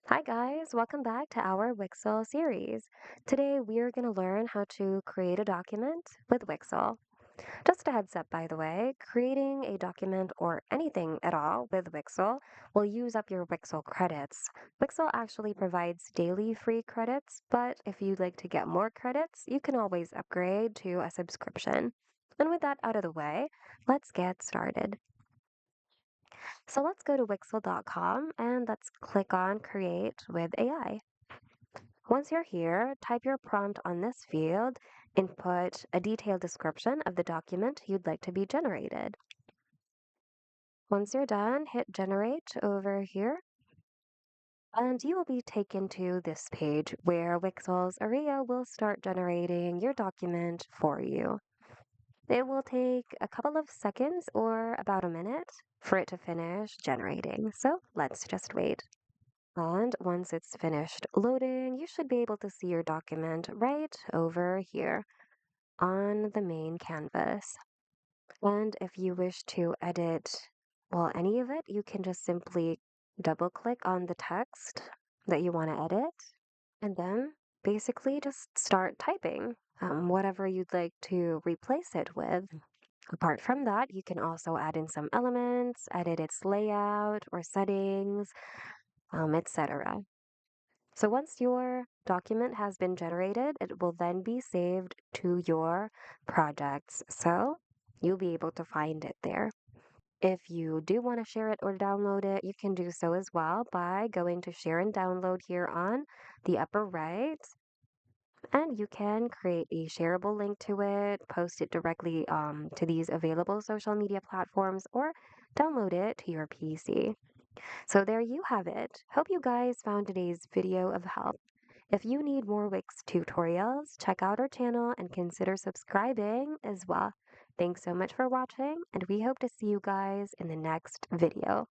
Hi guys, welcome back to our Wixel series. Today we are going to learn how to create a document with Wixel. Just a heads up, by the way, creating a document or anything at all with Wixel will use up your Wixel credits. Wixel actually provides daily free credits, but if you'd like to get more credits, you can always upgrade to a subscription. And with that out of the way, let's get started. So let's go to Wixel.com and let's click on Create with AI. Once you're here, type your prompt on this field, input a detailed description of the document you'd like to be generated. Once you're done, hit Generate over here, and you will be taken to this page where Wixel's Aria will start generating your document for you. It will take a couple of seconds or about a minute for it to finish generating, so let's just wait. And once it's finished loading, you should be able to see your document right over here on the main canvas. And if you wish to edit, well, any of it, you can just simply double click on the text that you want to edit and then basically just start typing whatever you'd like to replace it with. Apart from that, you can also add in some elements, edit its layout or settings, etc. So once your document has been generated, it will then be saved to your projects. So you'll be able to find it there. If you do want to share it or download it, you can do so as well by going to share and download here on the upper right. And you can create a shareable link to it, post it directly to these available social media platforms, or download it to your PC. So there you have it. Hope you guys found today's video of help. If you need more Wix tutorials, check out our channel and consider subscribing as well. Thanks so much for watching, and we hope to see you guys in the next video.